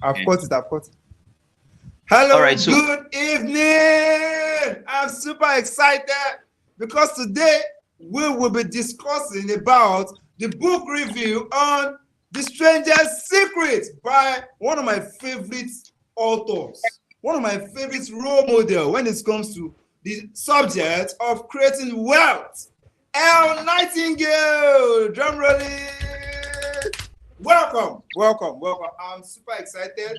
I've caught it. All Hello, right, so good evening. I'm super excited because today we will be discussing about the book review on The Strangest Secret by one of my favorite authors, one of my favorite role models when it comes to the subject of creating wealth. Earl Nightingale, drum rolling. Welcome. I'm super excited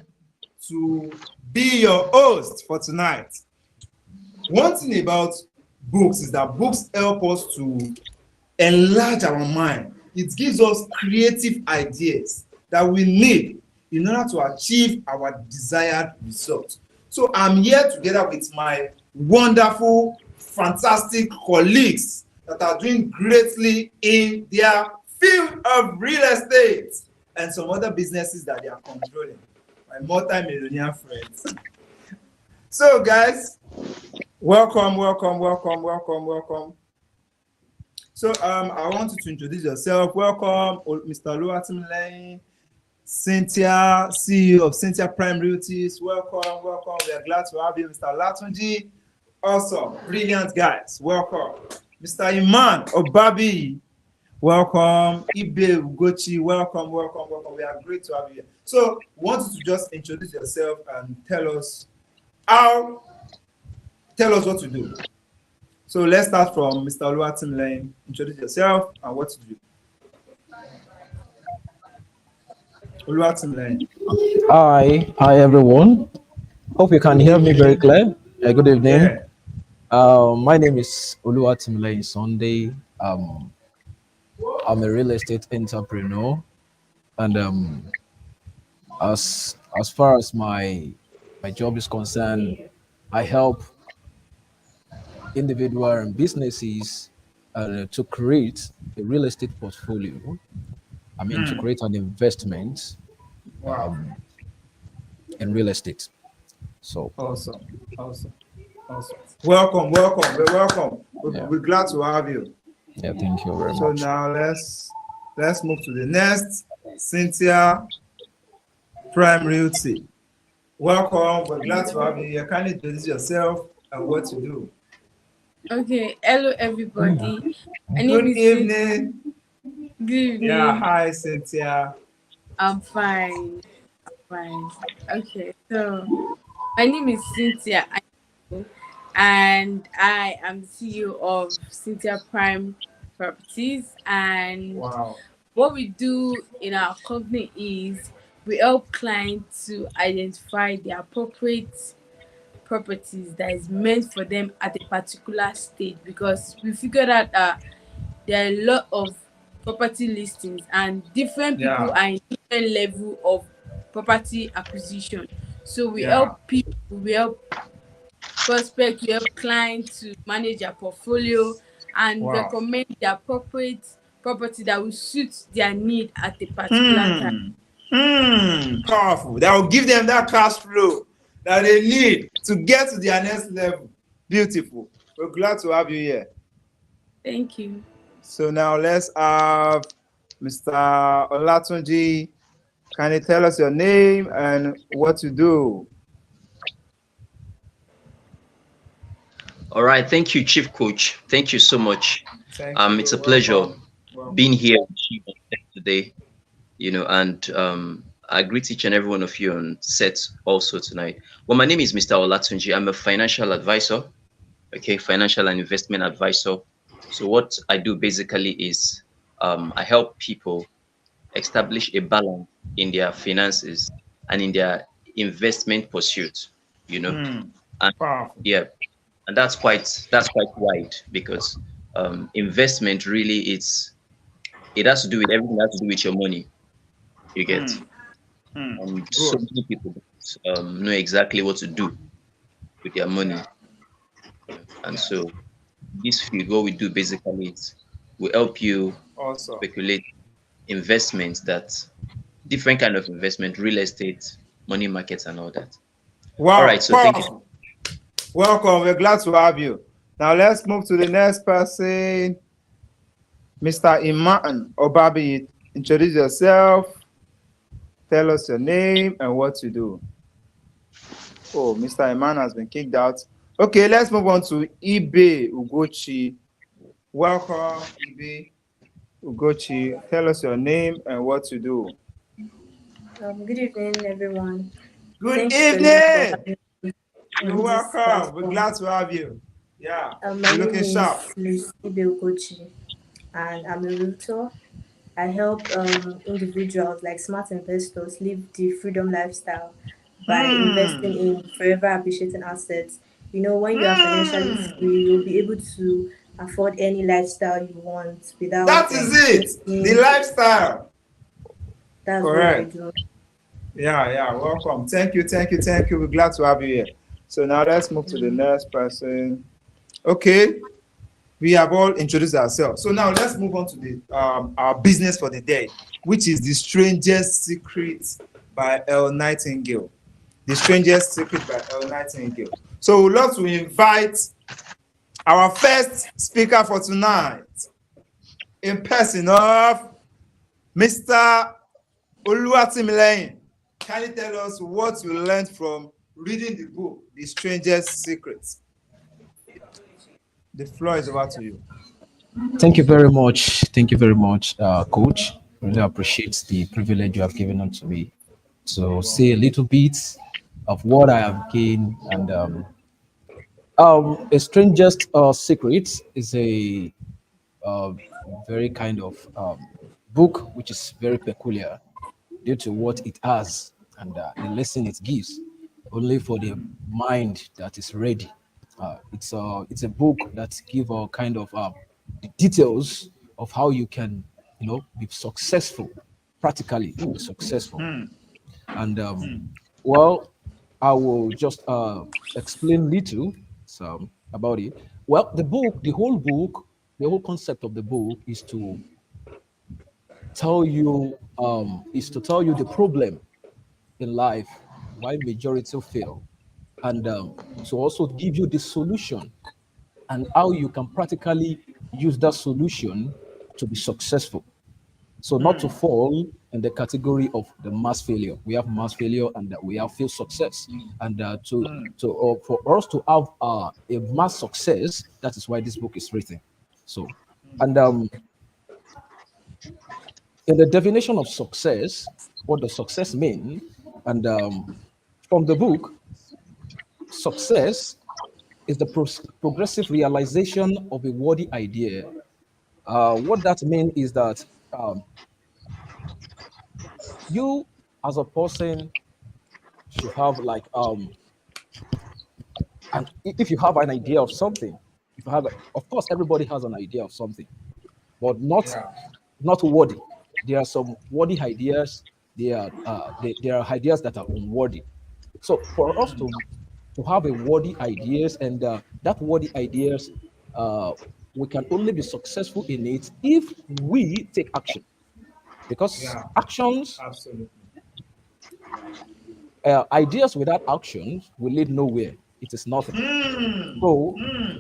to be your host for tonight. One thing about books is that books help us to enlarge our mind. It gives us creative ideas that we need in order to achieve our desired result. So I'm here together with my wonderful, fantastic colleagues that are doing greatly in their field of real estate and some other businesses that they are controlling. My multi-millionaire friends. So guys, welcome. So I want you to introduce yourself. Welcome, Mr. Oluwatimilei, Cynthia, CEO of Cynthia Prime Realties. Welcome. We are glad to have you, Mr. Latunji. Awesome, brilliant guys. Welcome, Mr. Iman Obabi. Welcome, Ibe Ugochi. Welcome. We are great to have you here. So, we want you to just introduce yourself and tell us what to do. So, let's start from Mr. Oluwatimilei. Introduce yourself and what to do. Oluwatimilei. Hi everyone. Hope you can hear me very clear. Good evening. Yeah. My name is Oluwatimilei Sunday. I'm a real estate entrepreneur, and as far as my job is concerned, I help individual and businesses to create a real estate portfolio. To create an investment Wow. in real estate. So Awesome. Welcome. Yeah. We're glad to have you. yeah, thank you very So much. now let's move to the next. Cynthia Prime Realty. Welcome. We're glad to have you here. Can you introduce yourself and what you do? Okay, hello everybody. My name Good is evening. Good evening. Yeah, hi Cynthia. I'm fine. Okay, so my name is Cynthia and I am CEO of Cynthia Prime Properties. And Wow. what we do in our company is we help clients to identify the appropriate properties that is meant for them at a particular stage, because we figured out that there are a lot of property listings and different people Yeah. are in different level of property acquisition. So we Yeah. help people, we help prospect, we help clients to manage their portfolio and Wow. recommend the appropriate property that will suit their need at a particular time. Powerful. That will give them that cash flow that they need to get to their next level. Beautiful. We're glad to have you here. Thank you. So now let's have Mr. Olatunji. Can you tell us your name and what you do? all right, thank you, Chief Coach. Thank you so much. Thank you. It's a pleasure Welcome. being here with you today. And I greet each and every one of you on set also tonight. Well, my name is Mr. Olatunji. I'm a financial advisor. Okay, financial and investment advisor. So what I do basically is I help people establish a balance in their finances and in their investment pursuit. And Powerful. yeah, and that's quite wide, because investment really it has to do with everything that has to do with your money. You get. And so Good. many people know exactly what to do with their money. And so this field, what we do basically is we help you Awesome. speculate investments, that different kind of investment, real estate, money markets, and all that. Wow. All right, so thank you. Powerful. Welcome. We're glad to have you. Now let's move to the next person. Mr. Iman Obabi, introduce yourself. Tell us your name and what you do. Oh, Mr. Iman has been kicked out. Okay, let's move on to Ibe Ugochi. Welcome, Ibe Ugochi. Tell us your name and what you do. Good evening, everyone. Good Thank you so much for evening. having me You're on this welcome. We're platform. glad to have you. Yeah, My you're name looking sharp. is Miss Ibeokochi, and I'm a realtor. I help individuals like smart investors live the freedom lifestyle by investing Hmm. in forever appreciating assets. You know, when you are financially Hmm. free, you'll be able to afford any lifestyle you want without That is it. The stressing. lifestyle. That's what I Correct. do. Yeah, yeah. Welcome. Thank you, thank you, thank you. We're glad to have you here. So now let's move to the next person. Okay, we have all introduced ourselves. So now let's move on to the our business for the day, which is the strangest secret by Earl Nightingale. The strangest secret by Earl Nightingale. So we'd love to invite our first speaker for tonight in person of Mr. Oluwatimileyin. Can you tell us what you learned from reading the book, The Strangest Secrets? The floor is over to you. Thank you very much. Thank you very much, Coach. Really appreciate the privilege you have given unto me to say a little bit of what I have gained. And A Strangest Secret is a uh, very kind of book which is very peculiar due to what it has and the lesson it gives, only for the mind that is ready. It's a book that give a kind of the details of how you can, be successful, practically be successful. And well, I will just explain little about it. Well, the whole concept of the book is to tell you the problem in life, why majority fail, and to also give you the solution and how you can practically use that solution to be successful. So not to fall in the category of the mass failure. We have mass failure and we have failed success. And for us to have a mass success, that is why this book is written. So, and in the definition of success, what does success mean? And from the book, success is the progressive realization of a worthy idea. What that means is that um, you, as a person, should have like and if you have an idea of something, if you have, of course, everybody has an idea of something, but Yeah. not worthy. There are some worthy ideas. There are ideas that are unworthy. So for us to have a worthy ideas and that worthy ideas, uh, we can only be successful in it if we take action. Because Yeah. actions, Absolutely. ideas without actions will lead nowhere. It is nothing. So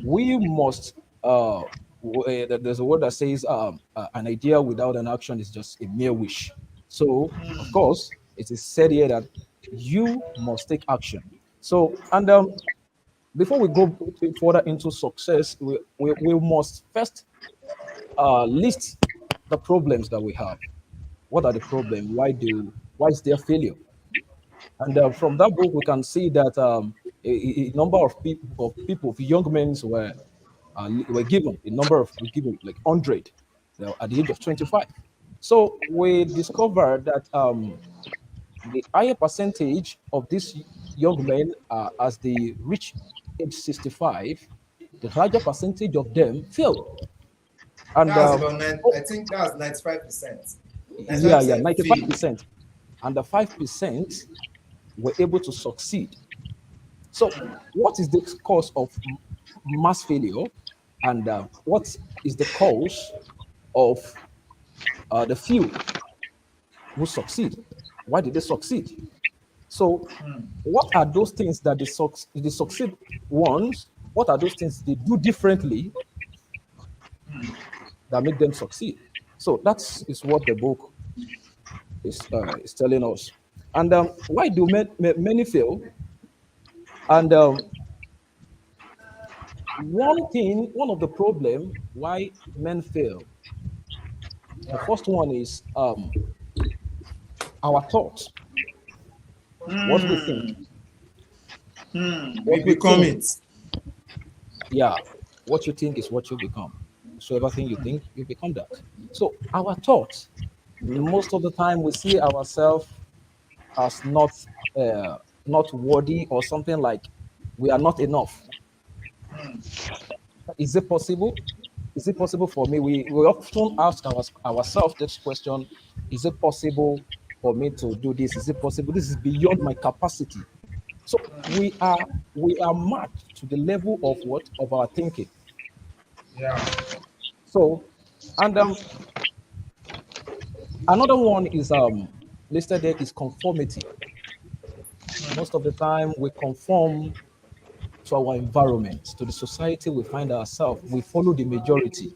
we must. There's a word that says an idea without an action is just a mere wish. So of course, it is said here that you must take action. So and before we go further into success, we must first list the problems that we have. What are the problems? Why is there failure? And from that book, we can see that a number of young men were given a number of were given like 100 at the age of 25. So we discovered that the higher percentage of these young men, as they reach age 65, the larger percentage of them failed. And That's about oh, I think that's 95%. yeah, 95% fail. 95%, and the 5% were able to succeed. So, what is the cause of mass failure, and what is the cause of the few who succeed? Why did they succeed? So, what are those things that they succeed ones? What are those things they do differently that make them succeed? So, that is what the book is telling us. And why do many fail? And one of the problem why men fail, the first one is our thoughts, what we think, Hmm. We what we become think. it. Yeah, what you think is what you become. So everything you think, you become that. So our thoughts, most of the time, we see ourselves as uh, not worthy or something like we are not enough. Is it possible? Is it possible for me? We often ask ourselves this question: is it possible for me to do this? Is it possible? This is beyond my capacity. So we are marked to the level of what of our thinking. Yeah. So, and another one is listed there is conformity. Most of the time, we conform to our environment, to the society we find ourselves. We follow the majority,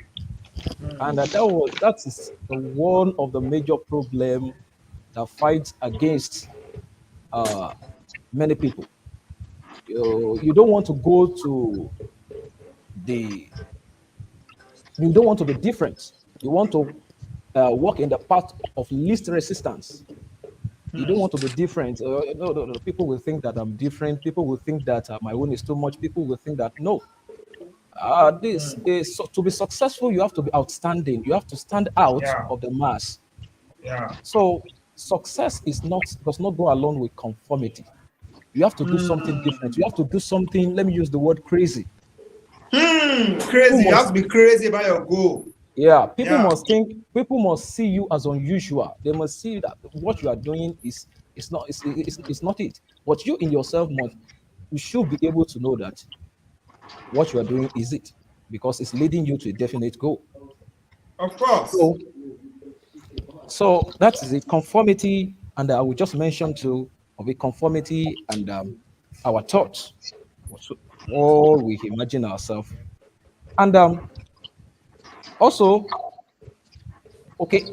and that is the one of the major problem that fights against uh, many people. You don't want to go to the you don't want to be different. You want to walk in the path of least resistance. You don't want to be different. No. People will think that I'm different. People will think that my own is too much. People will think that no. This is to be successful. You have to be outstanding. You have to stand out Yeah. of the mass. Yeah. So success is not does not go along with conformity. You have to do something different. You have to do something. Let me use the word crazy. People Crazy. You have must to be crazy about your goal. Yeah, Yeah. people must see you as unusual. They must see that what you are doing is not it. But you in yourself must you should be able to know that what you are doing is it because it's leading you to a definite goal. Of course. So that is a conformity, and I will just mention two of a conformity and our thoughts, what we imagine ourselves, and also okay.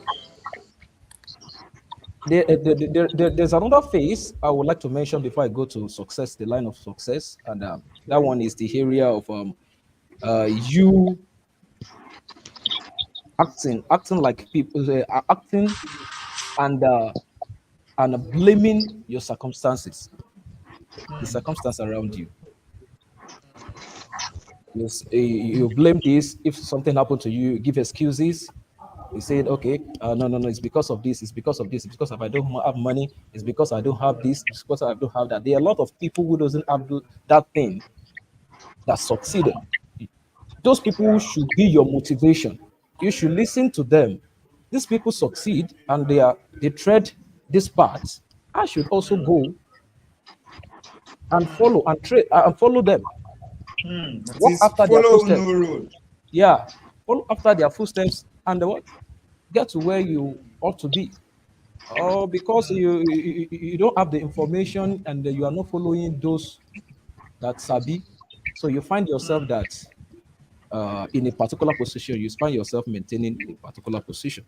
There's another phase I would like to mention before I go to success, the line of success, and that one is the area of you acting like people, acting and blaming your circumstances, the circumstance around you. You blame this if something happened to you, you give excuses. You said, okay, no, it's because of this, it's because of this, it's because if I don't have money, it's because I don't have this, it's because I don't have that. There are a lot of people who doesn't have that thing that succeeded. Those people Yeah. should be your motivation. You should listen to them. These people succeed and they tread this path. I should also go and follow them. That Walk is after their follow footsteps. no road. Yeah, follow after their footsteps and what get to where you ought to be. Or because you don't have the information and you are not following those that sabi, so you find yourself that in a particular position, you find yourself maintaining a particular position.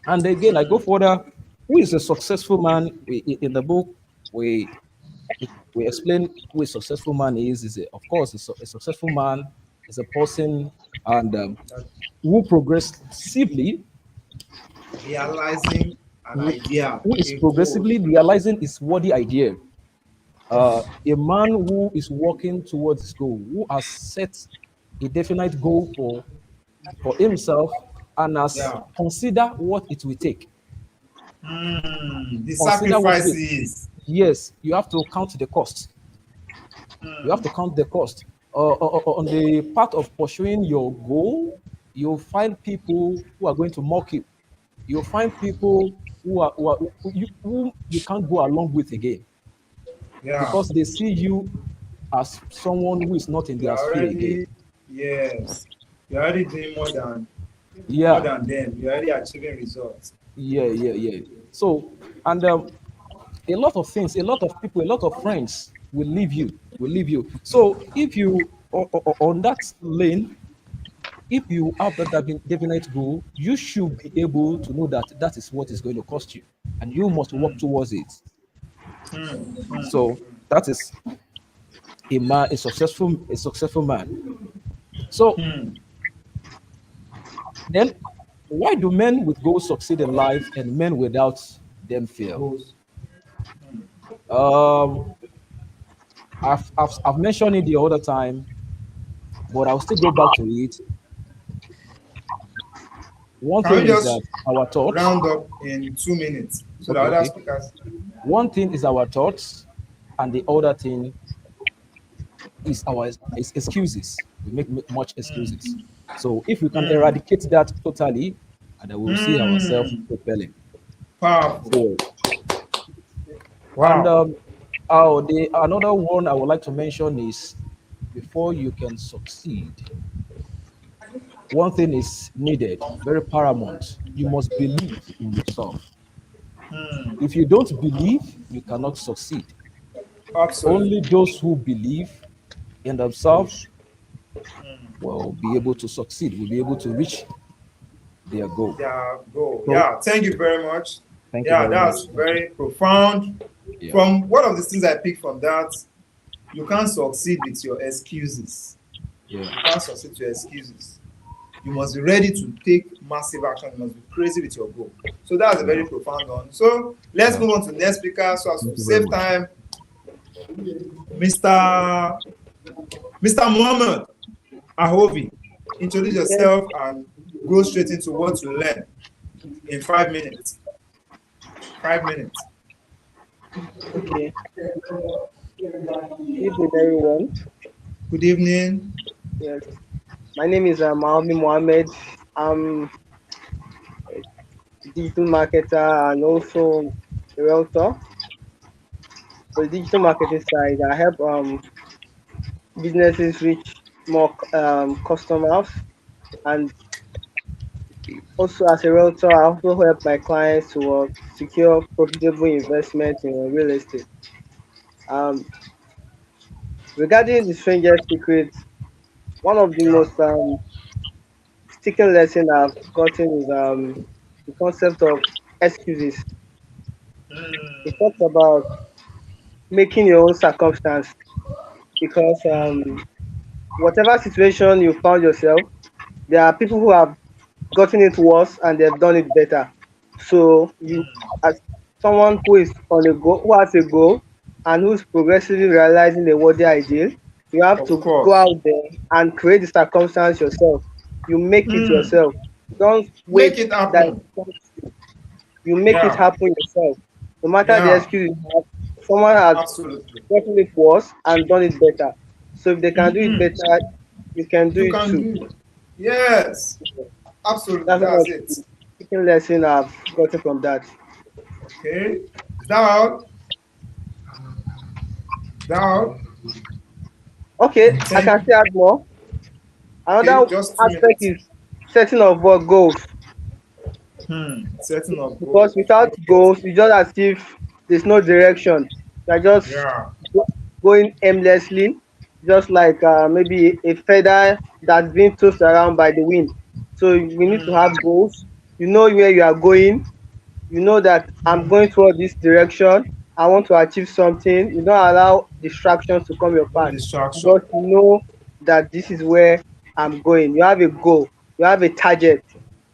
And again, I go further. Who is a successful man? In the book, we we explain who a successful man is. Of course, a successful man is a person and who progressively Realizing an who idea, who is a goal. progressively realizing his worthy idea. A man who is working towards his goal, who has set a definite goal for himself and has Yeah. consider what it will take. The Consider what it will. sacrifices. Yes, you have to count the cost. You have to count the cost. On the part of pursuing your goal, you'll find people who are going to mock you. You'll find people who you can't go along with again Yeah. because they see you as someone who is not in You their are sphere again. already, yes. You're already doing more Yeah, than them. You're already achieving results. yeah. So, and a lot of things, a lot of people, a lot of friends will leave you. So, if you on that lane, if you have that definite goal, you should be able to know that that is what is going to cost you, and you must work towards it. So that is a man, a successful man. So then, why do men with goals succeed in life and men without them fail? Goals. Um, I've mentioned it the other time, but I'll still go back to it. One Can thing we is just that our thoughts. round up in 2 minutes so the Okay, other okay. speakers? One thing is our thoughts, and the other thing is our is excuses. We make much excuses. So if we can eradicate that totally, and then we will see ourselves Mm, propelling. powerful. So and Wow. the another one I would like to mention is before you can succeed, one thing is needed, very paramount. You must believe in yourself. If you don't believe, you cannot succeed. Absolutely. Only those who believe in themselves will be able to succeed, will be able to reach their goal. Yeah, go. So Yeah, thank you very much. thank you Yeah, very much. that's very profound. Yeah, From one of the things I picked from that, you can't succeed with your excuses. yeah, You can't succeed with your excuses. You must be ready to take massive action. You must be crazy with your goal. So that's a yeah, very profound one. So let's yeah. move on to the next speaker. So as to Thank you very save much. time, Mr. Mr. Muhammad Ahovi, introduce Yes, yourself and go straight into what you learn in 5 minutes. 5 minutes. okay. Good evening, everyone. Good evening. Yes, my name is Mahavi Mohammed. I'm a digital marketer and also a realtor. For the digital marketing side, I help businesses reach more customers, and also as a realtor, I also help my clients to secure profitable investment in real estate. Um, Regarding the strangest secret, one of the Yeah. most sticking lesson I've gotten is the concept of excuses. It talks about making your own circumstance because whatever situation you found yourself, there are people who have gotten it worse and they've done it better. So you, as someone who is on a goal, who has a goal, and who's progressively realizing a worthy ideal, you have Of to go course. out there and create the circumstance yourself. You make it yourself. Don't Make wait it that happen. you make it Yeah. happen yourself. No matter the Yeah. excuse you have, someone has Absolutely. gotten it worse and done it better. So if they can do it better, you can do You it can too. do it. Yes. Absolutely. That's one That's of it. the taking lesson I've gotten from that. Okay. Is that all? Is that all? Okay, I Thank can you. still add more. Okay. Another Just two aspect minutes. is setting of goals Setting of because goals. without goals, it's just as if there's no direction. You're just Yeah. going aimlessly, just like maybe a feather that's being tossed around by the wind. So we need to have goals. You know where you are going. You know that I'm going toward this direction. I want to achieve something. You don't allow distractions to come your No path. distraction. Because you know that this is where I'm going. You have a goal. You have a target.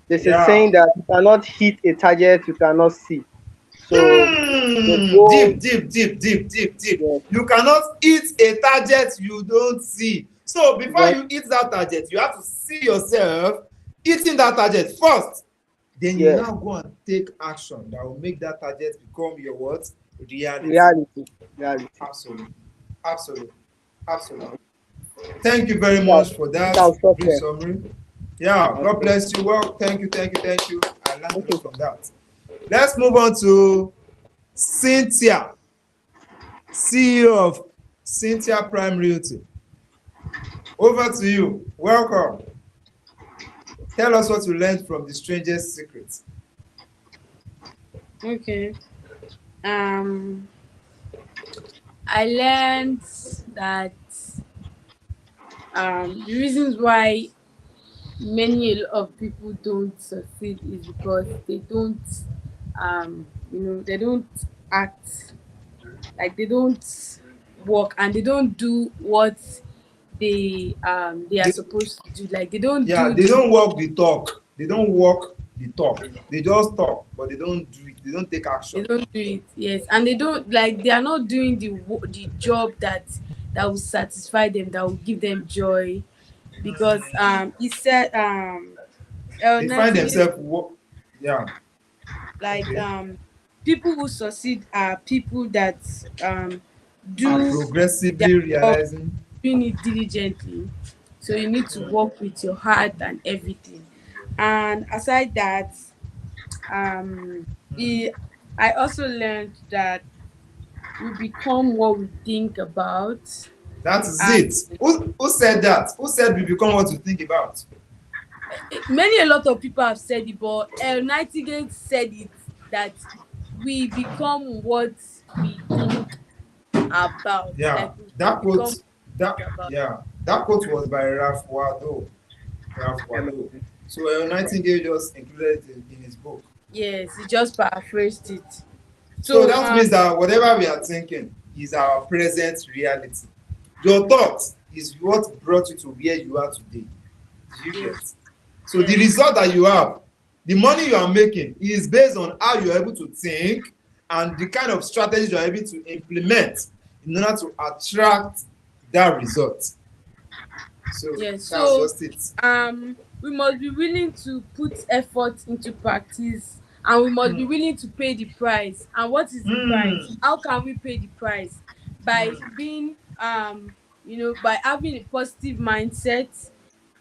There's a Yeah. saying that you cannot hit a target you cannot see. So the goal, Deep, deep, deep, deep, deep, deep. yes, You cannot eat a target you don't see. So before yes, you eat that target, you have to see yourself eating that target first. Then you yes, now go and take action that will make that target become your what? Reality. reality, reality. Absolutely. Absolutely. Absolutely. Thank you very So much for that I'll stop brief here. summary. Yeah, God Okay, bless you. Well, thank you, thank you, thank you. I learned a lot okay. from that. Let's move on to Cynthia, CEO of Cynthia Prime Realty. Over to you. Welcome. Tell us what you learned from the strangest secrets. Okay. Um, I learned that the reasons why many of people don't succeed is because they don't they don't act like they don't work and they don't do what they are They, supposed to do. Like they don't yeah, do they the don't walk the talk. They don't walk the talk. They just talk, but they don't do it. They don't take they action. don't do it. Yes, and they don't like they are not doing the job that will satisfy them, that will give them joy. Because he said They find Nightingale, themselves yeah, like okay. people who succeed are people that Are do their progressively job, realizing. doing it diligently. So you need to work with your heart and everything. And aside that, um, he, I also learned that we become what we think about. That is And it. Who said that? Who said we become what we think about? a lot of people have said it, but Earl Nightingale said it, that we become what we think about. Yeah, Like we that become quote. what That we think about. yeah, that quote was by Ralph Waldo. Ralph Waldo. So Nightingale just included it in his book. Yes, he just paraphrased it. So So that means that whatever we are thinking is our present reality. Your thought is what brought you to where you are today. Do you get? yes, So the yes, result that you have, the money you are making, is based on how you are able to think and the kind of strategies you are able to implement in order to attract that result. So yes. that's So just it. we must be willing to put effort into practice, and we must be willing to pay the price. And what is the price? Mm, How can we pay the price? By mm, being by having a positive mindset,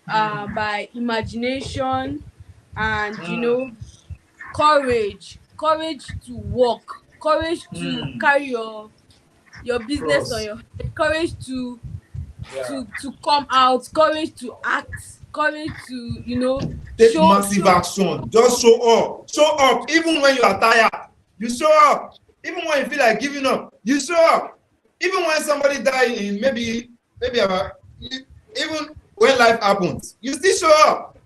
mm, by imagination, and mm, courage to work, courage to mm. carry your business on Cross. your head, courage to Yeah. come out, courage to act, courage to Take show massive action. Just show up. Show up even when you are tired. You show up. Even when you feel like giving up, you show up. Even when somebody die in maybe even when life happens, you still show up.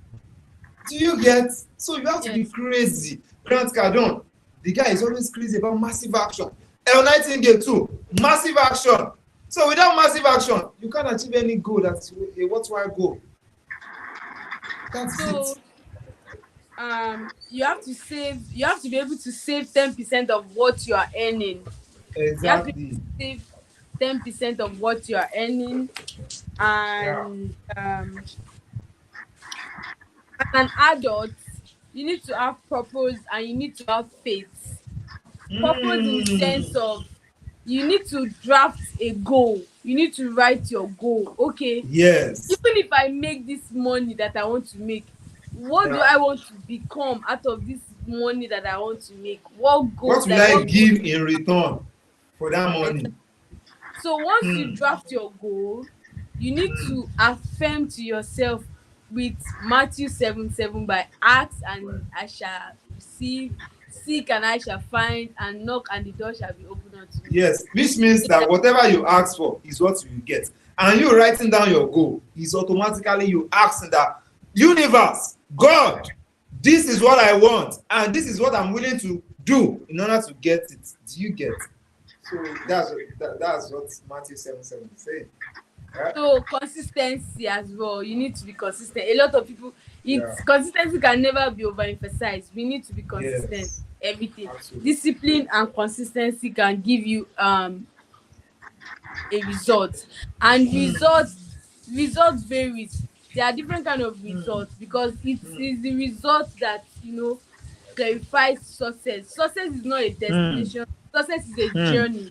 Do you get? So you have to be yes. crazy. Grant Cardone, the guy is always crazy about massive action. Earl Nightingale too, massive action. So without massive action, you can't achieve any goal that's a worthwhile goal. That's it. So you have to be able to save 10% of what you are earning. You have to be able Exactly. to save 10% of what you are earning. Yeah. And as an adult, you need to have purpose and you need to have faith. Purpose in the sense Mm. of you need to draft a goal, you need to write your goal. Okay, Yes. even if I make this money that I want to make, what do Yeah. I want to become out of this money that I want to make? What goal, What will like I what goal? give in return for that money? So once you Hmm. draft your goal, you need to affirm to yourself with Matthew 7:7, by ask and I shall receive, seek and I shall find, and knock and the door shall be opened unto me. Yes, which means that whatever you ask for is what you get. And you writing down your goal is automatically you asking that universe, God, this is what I want, and this is what I'm willing to do in order to get it. Do you get? So that's what Matthew 7:7 is saying. Right? So consistency as well, you need to be consistent. A lot of people, Yeah. it's consistency can never be overemphasized. We need to be consistent. Yes. Everything, Absolutely. discipline and consistency can give you a result. And results varies. There are different kind of results, because it is the result that clarifies success. Success is not a destination, success is a journey,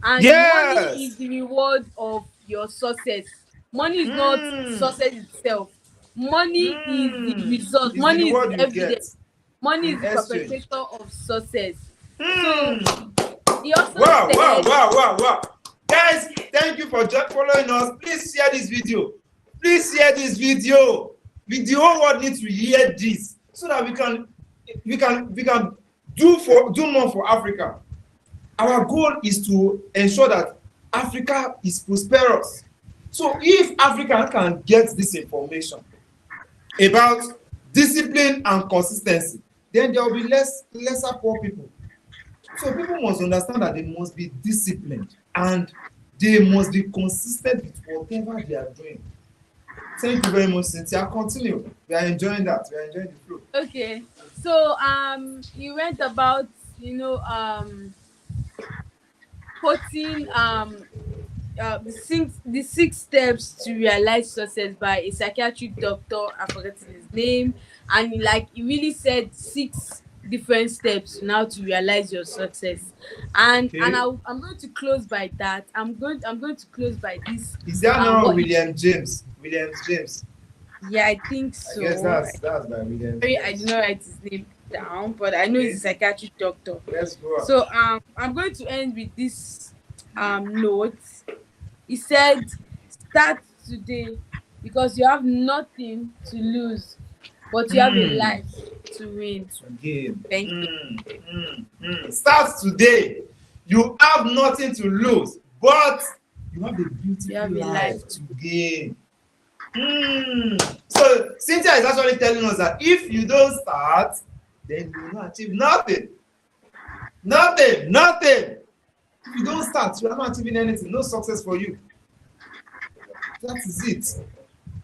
and money is Yes. the reward of your success. Money is not Mm. success itself. Money is the Mm. result, Is the money is the reward you evidence, get money is in the exchange. perpetrator of success. So Mm. he also Wow, wow, said, wow, wow, wow. Guys, thank you for following us. Please share this video. Please share this video. The whole world needs to hear this so that we can do more for Africa. Our goal is to ensure that Africa is prosperous. So if Africa can get this information about discipline and consistency, then there will be lesser poor people. So people must understand that they must be disciplined and they must be consistent with whatever they are doing. Thank you very much, Cynthia. Continue. We are enjoying that. We are enjoying the flow. Okay. So you went about, quoting the six steps to realize success by a psychiatric doctor. I forgotten his name, and he really said six different steps now to realize your success. And Okay. I'm going to close by that. I'm going to close by this. Is there no What William James? William James. Yeah, I think I guess so. that's by William Sorry, I did James. not write his name down, but I know he's Okay. a psychiatric doctor. Let's go on. So I'm going to end with this note. He said, "Start today because you have nothing to lose, but you have a Hmm. life to win." Again. Thank you. Start today. You have nothing to lose, but you have a You beautiful have a life life. to gain. So Cynthia is actually telling us that if you don't start, then you will not achieve nothing. Nothing. Nothing. If you don't start, you are not achieving anything. No success for you. That is it.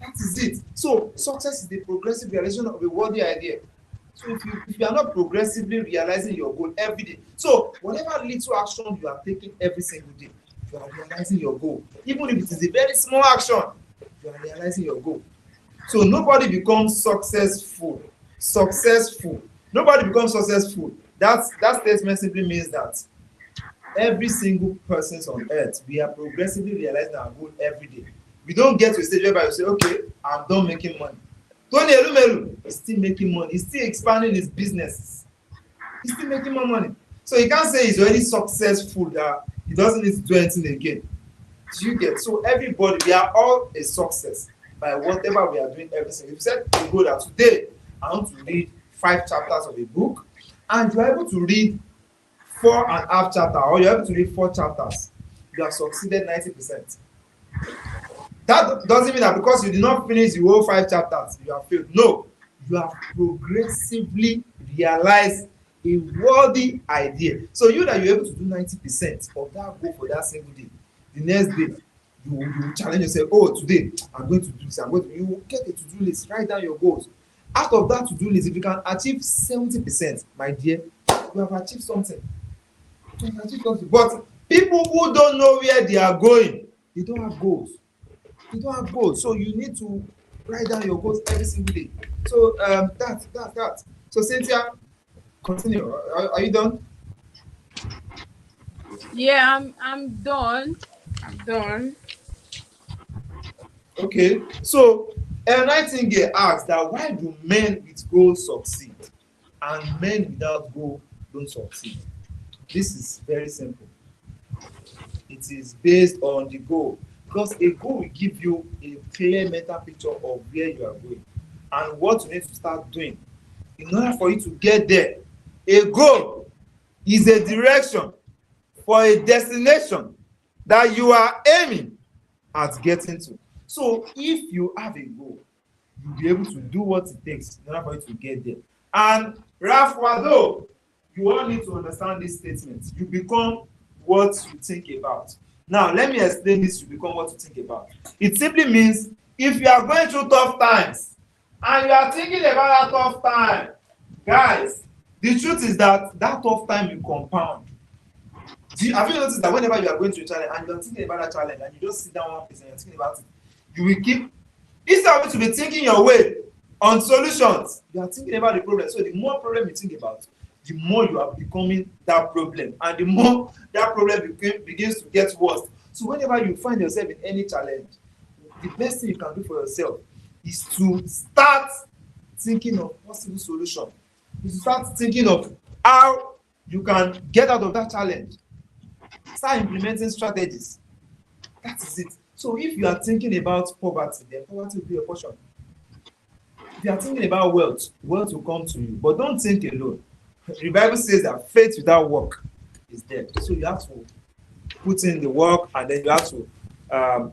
That is it. So success is the progressive realization of a worthy idea. So if you are not progressively realizing your goal every day, so whatever little action you are taking every single day, you are realizing your goal. Even if it is a very small action, you are realizing your goal. So nobody becomes successful. Successful. Nobody becomes successful. That statement simply means that every single person on earth, we are progressively realizing our goal every day. We don't get to a stage whereby you say, okay, I'm done making money. Tony Elumelu is still making money. He's still expanding his businesses. He's still making more money. So you can't say he's already successful that he doesn't need to do anything again. Do you get? So everybody, we are all a success by whatever we are doing every single day. If you said a goal that today I want to read 5 chapters of a book, and you are able to read 4.5 chapters, or you're able to read 4 chapters, you have succeeded 90%. That doesn't mean that because you did not finish the whole 5 chapters, you have failed. No, you have progressively realized a worthy idea. So you that you're able to do 90% of that goal for that single day, the next day, you will challenge yourself, oh, today, I'm going to do this, you will get a to-do list, write down your goals. Out of that to-do list, if you can achieve 70%, my dear, you have achieved something. You have achieved something. But people who don't know where they are going, they don't have goals. They don't have goals. So you need to write down your goals every single day. So that. So Cynthia, continue. Are you done? Yeah, I'm done. I'm done. Okay. So Earl Nightingale asks that why do men with goals succeed and men without goal don't succeed? This is very simple. It is based on the goal, because a goal will give you a clear mental picture of where you are going and what you need to start doing in order for you to get there. A goal is a direction for a destination that you are aiming at getting to. So if you have a goal, you'll be able to do what it takes in order for you to get there. And Ralph Waldo, you all need to understand this statement. You become what you think about. Now, let me explain this. You become what you think about. It simply means if you are going through tough times and you are thinking about that tough time, guys, the truth is that tough time will compound. Have you noticed that whenever you are going through a challenge and you are thinking about that challenge and you just sit down one place and you're thinking about it, you will keep, instead of you to be thinking your way on solutions, you are thinking about the problem. So the more problem you think about, the more you are becoming that problem, and the more that problem begins to get worse. So whenever you find yourself in any challenge, the best thing you can do for yourself is to start thinking of possible solution. You start thinking of how you can get out of that challenge. Start implementing strategies. That is it. So if you are thinking about poverty, then poverty will be your portion. If you are thinking about wealth, wealth will come to you. But don't think alone. The Bible says that faith without work is dead. So you have to put in the work, and then you have to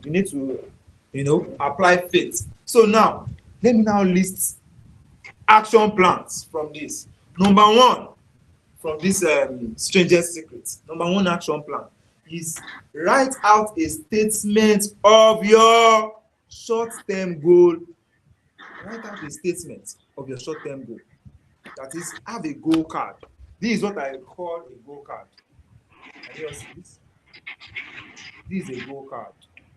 you need to apply faith. So now let me now list action plans from this. Number 1, from this strangest secrets. Number one action plan is write out a statement of your short-term goal. Write out a statement of your short-term goal. That is, have a goal card. This is what I call a goal card. Can you all see this? This is a goal card.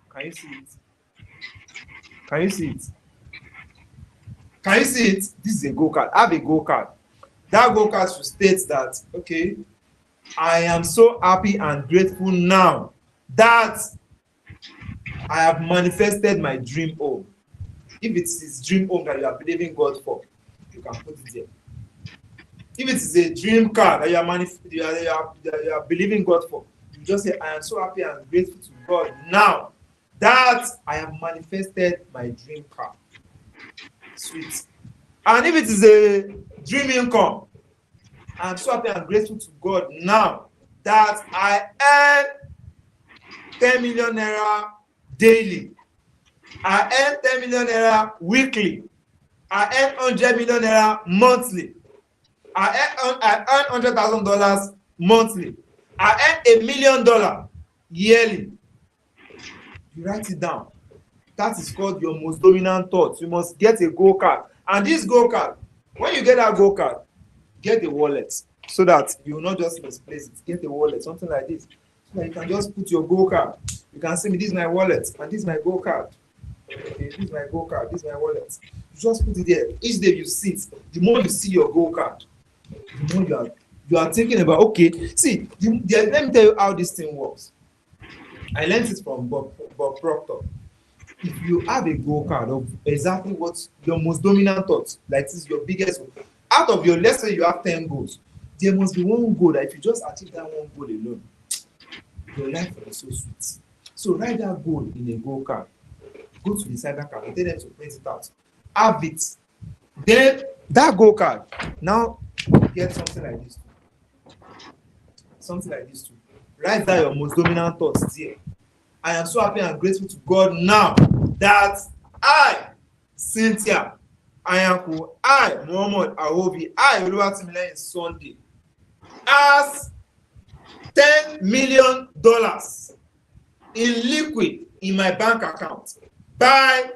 Can you see it? Can you see it? Can you see it? This is a goal card. Have a goal card. That goal card should state that, okay, I am so happy and grateful now that I have manifested my dream home. If it is dream home that you are believing God for, you can put it there. If it is a dream car that you are believing God for, you just say, I am so happy and grateful to God now that I have manifested my dream car. Sweet. And if it is a dream income, I'm so happy and grateful to God now that I earn 10 million naira daily. I earn 10 million naira weekly. I earn 100 million naira monthly. I earn $100,000 monthly. I earn $1 million yearly. You write it down. That is called your most dominant thoughts. You must get a goal card. And this goal card, when you get that goal card, get a wallet so that you will not just misplace it. Get a wallet, something like this. So that you can just put your goal card. You can say, this is my wallet, and this is my goal card. Okay, this is my goal card, this is my wallet. You just put it there. Each day you see it, the more you see your goal card, the more you are thinking about, okay, see, let me tell you how this thing works. I learned it from Bob Proctor. If you have a goal card of exactly what your most dominant thoughts, like this is your biggest goal, out of your, let's say you have 10 goals, there must be one goal that if you just achieve that one goal alone, your life will be so sweet. So write that goal in a goal card. Go to the cyber card and tell them to print it out. Have it. Then that goal card, now get something like this. Something like this too. Write down your most dominant thoughts there. I am so happy and grateful to God now that I, Cynthia, Ayanku, I, Muhammad Ahobi, I, Oluwatimileyin Sunday, has $10 million in liquid in my bank account by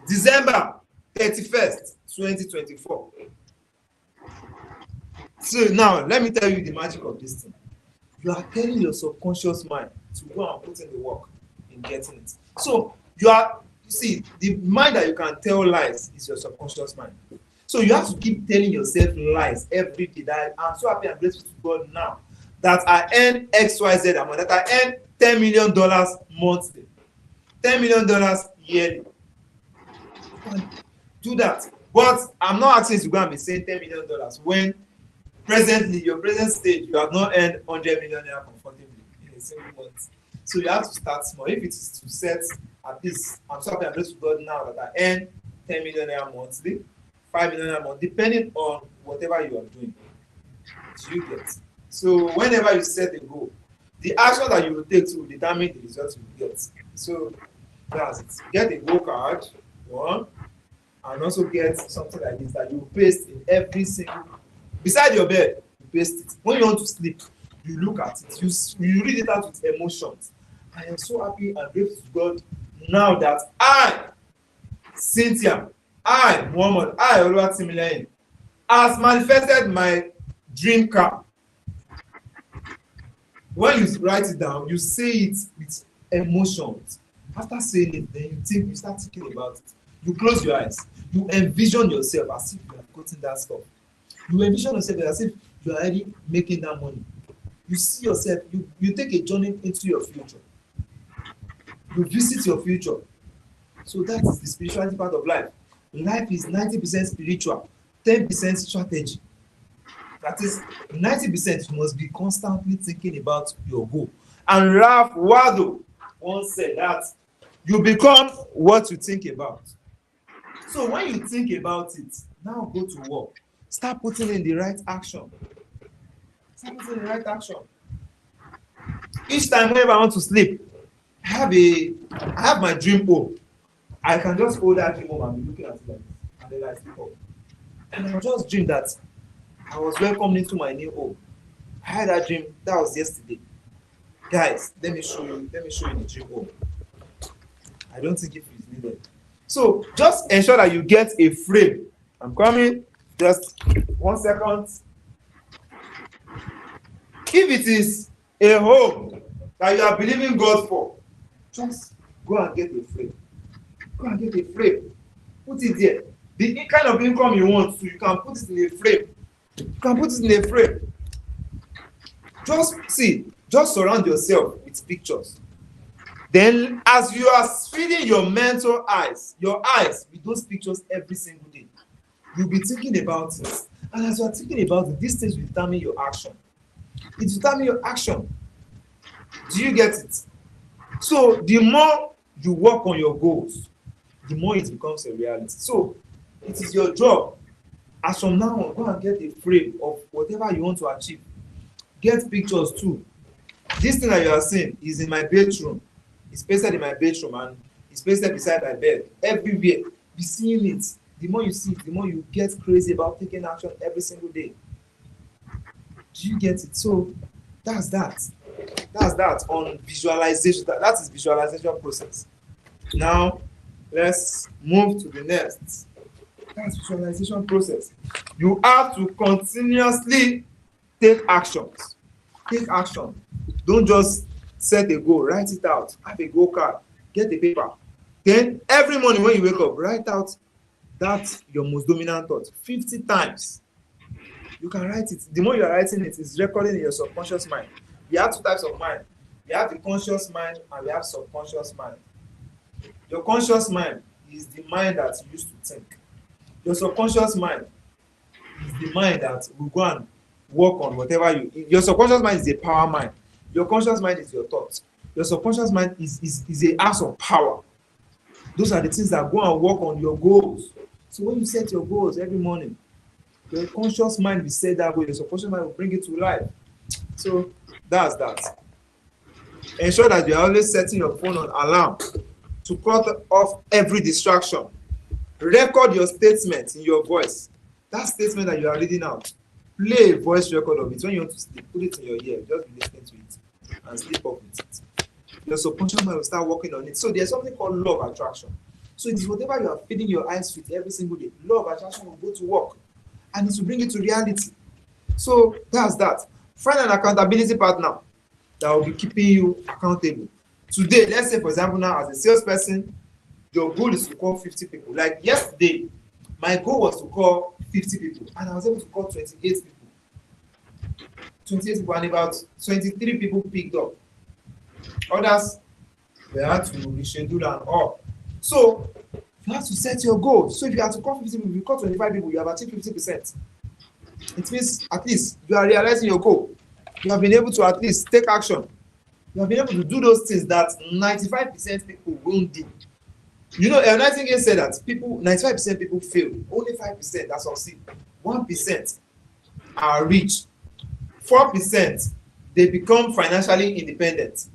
December 31st, 2024. So now, let me tell you the magic of this thing. You are telling your subconscious mind to go and put in the work in getting it. So you see, the mind that you can tell lies is your subconscious mind. So you have to keep telling yourself lies every day that I'm so happy and grateful to God now that I earn XYZ amount, that I earn $10 million monthly, $10 million yearly. You can do that. But I'm not asking you to go and be saying $10 million when presently, your present stage, you have not earned 100 million naira comfortably in a single month. So you have to start small. If it is to set at least, I'm so happy and grateful to God now that I earn 10 million naira monthly, 5 million naira monthly, depending on whatever you are doing. Do you get? So whenever you set a goal, the action that you will take to determine the results you will get. So that's it. Get a goal card, one, and also get something like this that you paste in every single. Beside your bed, you paste it. When you want to sleep, you look at it. You read it out with emotions. I am so happy and grateful to God now that I, Cynthia, I, Muhammad, I, Oluwatimileyin, has manifested my dream car. When you write it down, you say it with emotions. After saying it, then you start thinking about it. You close your eyes. You envision yourself as if you have gotten that stuff. You envision yourself as if you are already making that money. You see yourself, you take a journey into your future. You visit your future. So that is the spirituality part of life. Life is 90% spiritual, 10% strategy. That is 90% you must be constantly thinking about your goal. And Ralph Waldo once said that you become what you think about. So when you think about it, now go to work. Start putting in the right action. Start putting in the right action. Each time whenever I want to sleep, I have my dream home. I can just hold that dream home and be looking at it like this, and then I sleep up. And I'll just dream that I was welcomed into my new home. I had that dream. That was yesterday. Guys, let me show you the dream home. I don't think it is needed. So just ensure that you get a frame. I'm coming. Just 1 second. If it is a home that you are believing God for, just go and get a frame. Go and get a frame. Put it there. The kind of income you want, so you can put it in a frame. You can put it in a frame. Just surround yourself with pictures. Then, as you are feeding your mental eyes, your eyes with those pictures every single day, you'll be thinking about it. And as you are thinking about it, these things will determine your action. It determines your action. Do you get it? So, the more you work on your goals, the more it becomes a reality. So, it is your job. As from now on, go and get a frame of whatever you want to achieve. Get pictures too. This thing that you are seeing is in my bedroom. It's pasted in my bedroom and it's pasted beside my bed. Everywhere. Be seeing it. The more you see it, the more you get crazy about taking action every single day. Do you get it? So that's that. That's that on visualization. That is visualization process. Now let's move to the next. That's visualization process. You have to continuously take actions. Take action. Don't just set a goal, write it out, have a goal card, get a paper. Then every morning when you wake up, write out that your most dominant thought 50 times. You can write it. The more you are writing it, it's recording in your subconscious mind. We have two types of mind. We have the conscious mind and we have subconscious mind. Your conscious mind is the mind that you used to think. Your subconscious mind is the mind that will go and work on whatever your subconscious mind is a power mind. Your conscious mind is your thoughts. Your subconscious mind is a house of power. Those are the things that go and work on your goals. So when you set your goals every morning, your conscious mind will set that goal, your subconscious mind will bring it to life. So that's that. Ensure that you're always setting your phone on alarm to cut off every distraction. Record your statement in your voice. That statement that you are reading out, play a voice record of it. When you want to sleep, put it in your ear, just be listening to it and sleep off with it. Your subconscious mind will start working on it. So there's something called law of attraction. So it is whatever you are feeding your eyes with every single day, law of attraction will go to work and it will bring it to reality. So that's that. Find an accountability partner that will be keeping you accountable. Today, let's say for example now as a salesperson, your goal is to call 50 people. Like yesterday, my goal was to call 50 people and I was able to call 28 people. 28 people and about 23 people picked up. Others, they had to reschedule and all. So you have to set your goal. So if you have to call 50 people, you call 25 people, you have achieved 50%. It means at least you are realizing your goal. You have been able to at least take action. You have been able to do those things that 95% people won't do. You know, Earl Nightingale said that 95% people fail, only 5% that succeed. 1% are rich. 4% they become financially independent.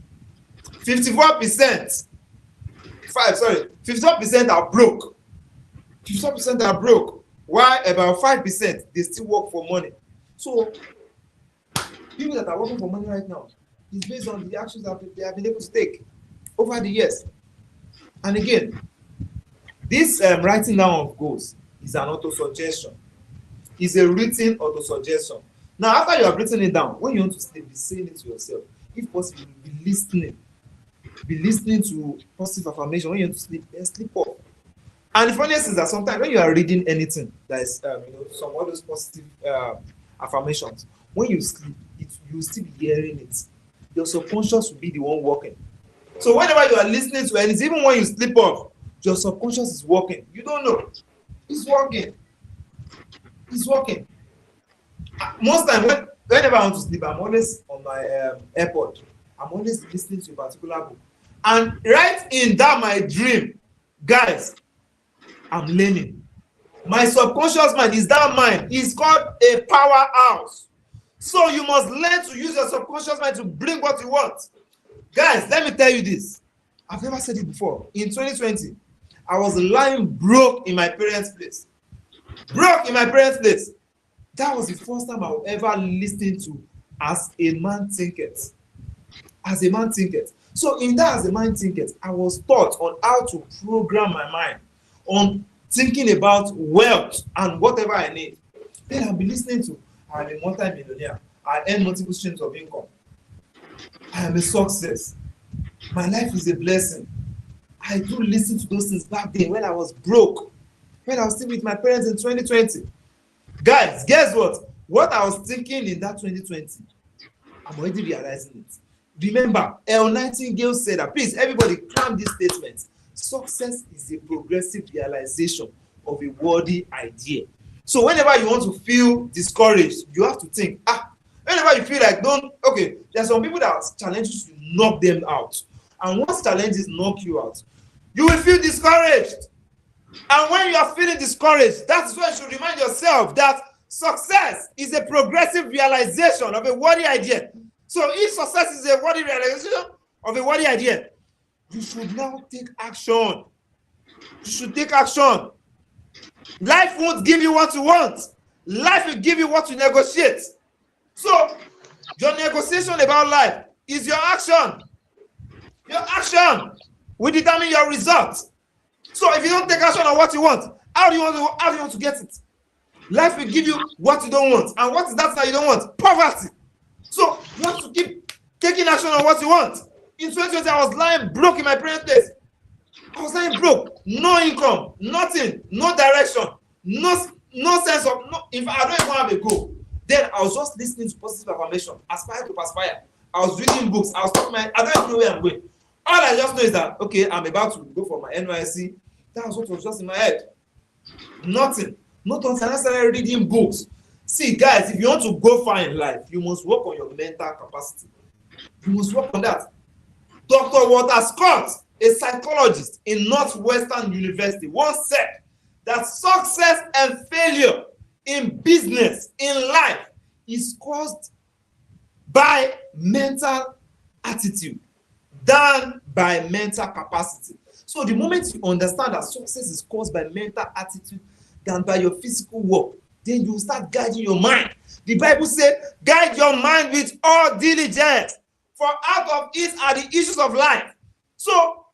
54% are broke. 54% are broke. While about 5% they still work for money. So people that are working for money right now is based on the actions that they have been able to take over the years. And again, this writing down of goals is an auto-suggestion. It's a written auto-suggestion. Now, after you have written it down, when you want to sleep, be saying it to yourself. If possible, be listening. Be listening to positive affirmation. When you want to sleep, then sleep off. And the funniest is that sometimes when you are reading anything that is, some of those positive affirmations, when you sleep, you will still be hearing it. Your subconscious will be the one working. So whenever you are listening to anything, even when you sleep off, your subconscious is working. You don't know. It's working. It's working. Most time, whenever I want to sleep, I'm always on my AirPod. I'm always listening to a particular book. And right in that my dream, guys, I'm learning. My subconscious mind is that mind. It's called a powerhouse. So you must learn to use your subconscious mind to bring what you want. Guys, let me tell you this. I've never said it before. In 2020, I was lying broke in my parents' place. Broke in my parents' place. That was the first time I would ever listen to As a Man Thinketh. As a Man Thinketh. So in that As a Man Thinketh, I was taught on how to program my mind on thinking about wealth and whatever I need. Then I'll be listening to, I am a multi-millionaire. I earn multiple streams of income. I am a success. My life is a blessing. I do listen to those things back then when I was broke, when I was still with my parents in 2020. Guys, guess what? What I was thinking in that 2020, I'm already realizing it. Remember, Earl Nightingale said that, please, everybody cram this statement. Success is a progressive realization of a worthy idea. So whenever you want to feel discouraged, you have to think, whenever you feel like, there are some people that challenges to knock them out. And once challenges knock you out, you will feel discouraged. And when you are feeling discouraged, that's when you should remind yourself that success is a progressive realization of a worthy idea. So if success is a worthy realization of a worthy idea, you should now take action. You should take action. Life won't give you what you want. Life will give you what you negotiate. So your negotiation about life is your action. Your action will determine your result. So if you don't take action on what you want, how do you want to get it? Life will give you what you don't want. And what is that you don't want? Poverty. So you have to keep taking action on what you want. In 2020, I was lying broke in my parents' place. I was lying broke. No income, nothing, no direction, no sense of, in fact, I don't even have a goal. Then I was just listening to positive affirmation, aspire to perspire. I was reading books. I don't even know where I'm going. All I just know is that, okay, I'm about to go for my NYSC. That was what was just in my head. Nothing. Not until I started reading books. See, guys, if you want to go far in life, you must work on your mental capacity. You must work on that. Dr. Walter Scott, a psychologist in Northwestern University, once said that success and failure in business, in life, is caused by mental attitude than by mental capacity. So the moment you understand that success is caused by mental attitude than by your physical work, then you start guiding your mind. The Bible says, guide your mind with all diligence, for out of it are the issues of life. So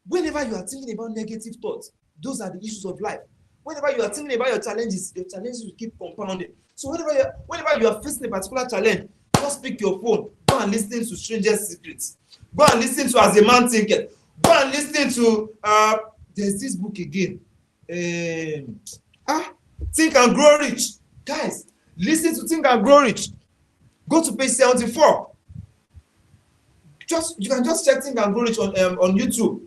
whenever you are thinking about negative thoughts, those are the issues of life. Whenever you are thinking about your challenges will keep compounding. So whenever you are facing a particular challenge, just pick your phone, go and listen to Strangest Secrets. Go and listen to As a Man Thinketh. Go and listen to there's this book again. Think and Grow Rich. Guys, listen to Think and Grow Rich. Go to page 74. You can just check Think and Grow Rich on YouTube.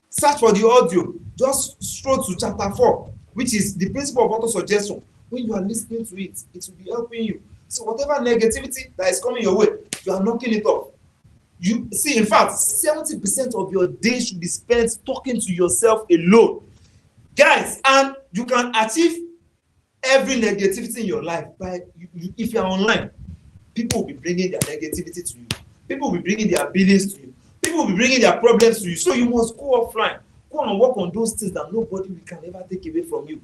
Search for the audio. Just scroll to chapter 4, which is the principle of auto-suggestion. When you are listening to it, it will be helping you. So whatever negativity that is coming your way, you are knocking it off. You see, in fact, 70% of your day should be spent talking to yourself alone. Guys, and you can achieve every negativity in your life if you're online. People will be bringing their negativity to you. People will be bringing their billings to you. People will be bringing their problems to you. So you must go offline. Go and work on those things that nobody can ever take away from you.